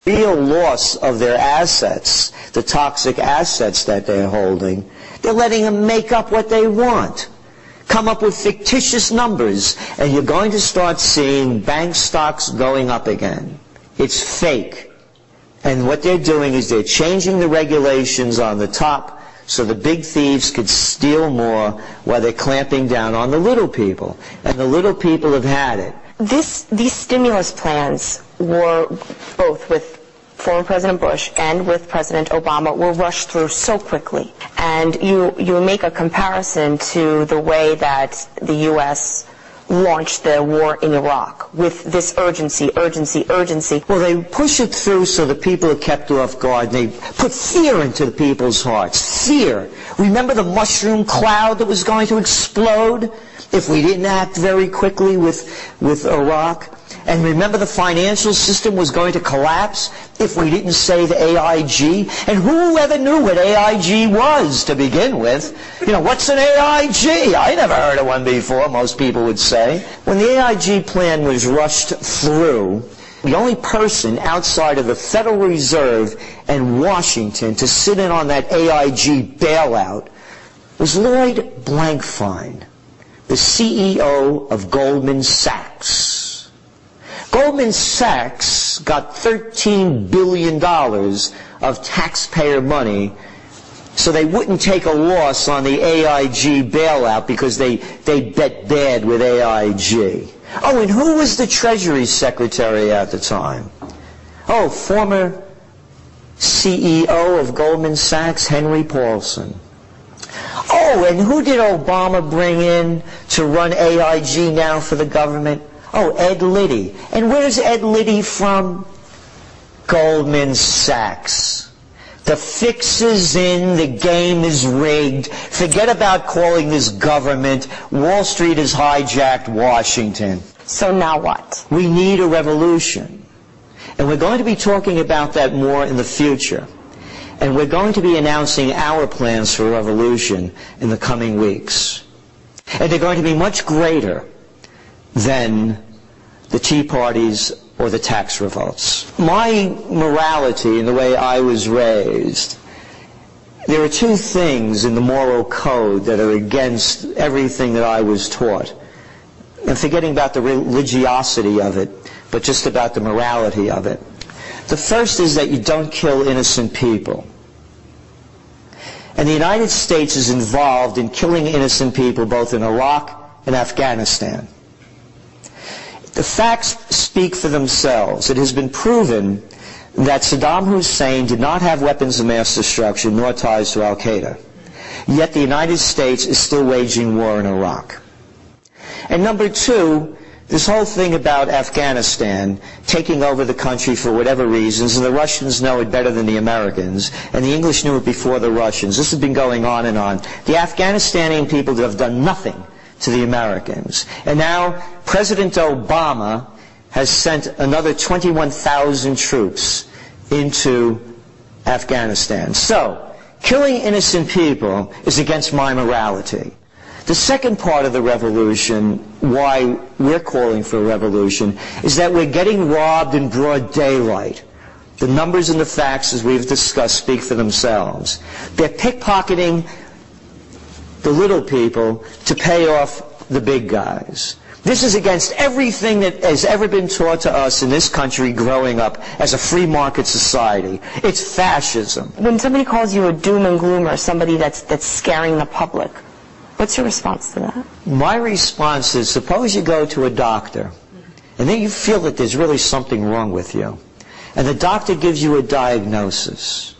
real loss of their assets, the toxic assets that they're holding, they're letting them make up what they want. Come up with fictitious numbers, and you're going to start seeing bank stocks going up again. It's fake. And what they're doing is they're changing the regulations on the top so the big thieves could steal more while they're clamping down on the little people. And the little people have had it. These stimulus plans were, both with former President Bush and with President Obama, were rushed through so quickly. And you make a comparison to the way that the U.S. launched the war in Iraq with this urgency. Well, they push it through so the people are kept off guard. They put fear into the people's hearts. Fear. Remember the mushroom cloud that was going to explode if we didn't act very quickly with Iraq? And remember the financial system was going to collapse if we didn't save AIG? And who ever knew what AIG was to begin with? You know, what's an AIG? I never heard of one before, most people would say. When the AIG plan was rushed through, the only person outside of the Federal Reserve and Washington to sit in on that AIG bailout was Lloyd Blankfein, the CEO of Goldman Sachs. Goldman Sachs got $13 billion of taxpayer money so they wouldn't take a loss on the AIG bailout because they bet bad with AIG. Oh, and who was the Treasury Secretary at the time? Oh, former CEO of Goldman Sachs, Henry Paulson. Oh, and who did Obama bring in to run AIG now for the government? Oh, Ed Liddy. And where's Ed Liddy from? Goldman Sachs. The fix is in, the game is rigged. Forget about calling this government. Wall Street has hijacked Washington. So now what? We need a revolution. And we're going to be talking about that more in the future. And we're going to be announcing our plans for revolution in the coming weeks. And they're going to be much greater than the Tea Parties or the tax revolts. My morality and the way I was raised, there are two things in the moral code that are against everything that I was taught. And forgetting about the religiosity of it, but just about the morality of it. The first is that you don't kill innocent people. And the United States is involved in killing innocent people both in Iraq and Afghanistan. The facts speak for themselves. It has been proven that Saddam Hussein did not have weapons of mass destruction nor ties to Al-Qaeda. Yet the United States is still waging war in Iraq. And number two, this whole thing about Afghanistan taking over the country for whatever reasons, and the Russians know it better than the Americans, and the English knew it before the Russians. This has been going on and on. The Afghanistani people have done nothing to the Americans. And now President Obama has sent another 21,000 troops into Afghanistan. So, killing innocent people is against my morality. The second part of the revolution, why we're calling for a revolution, is that we're getting robbed in broad daylight. The numbers and the facts, as we've discussed, speak for themselves. They're pickpocketing the little people to pay off the big guys. This is against everything that has ever been taught to us in this country growing up as a free market society. It's fascism. When somebody calls you a doom and gloomer, somebody that's scaring the public, what's your response to that? My response is, suppose you go to a doctor, and then you feel that there's really something wrong with you. And the doctor gives you a diagnosis.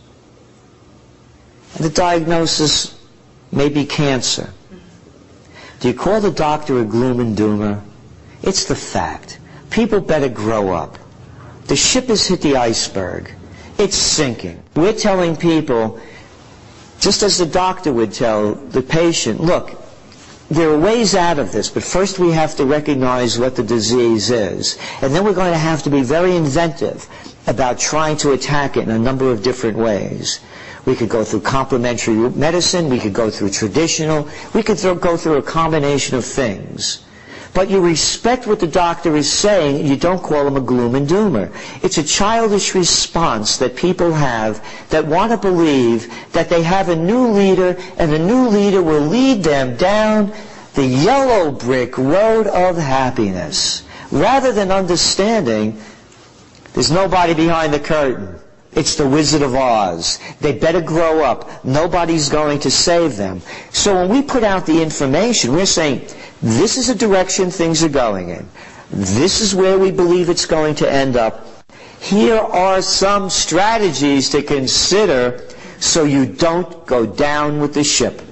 And the diagnosis may be cancer. Do you call the doctor a gloom and doomer? It's the fact. People better grow up. The ship has hit the iceberg. It's sinking. We're telling people, just as the doctor would tell the patient, look, there are ways out of this, but first we have to recognize what the disease is. And then we're going to have to be very inventive about trying to attack it in a number of different ways. We could go through complementary medicine, we could go through traditional, we could go through a combination of things. But you respect what the doctor is saying, and you don't call him a gloom and doomer. It's a childish response that people have that want to believe that they have a new leader, and the new leader will lead them down the yellow brick road of happiness, rather than understanding there's nobody behind the curtain. It's the Wizard of Oz. They better grow up. Nobody's going to save them. So when we put out the information, we're saying, this is the direction things are going in. This is where we believe it's going to end up. Here are some strategies to consider so you don't go down with the ship.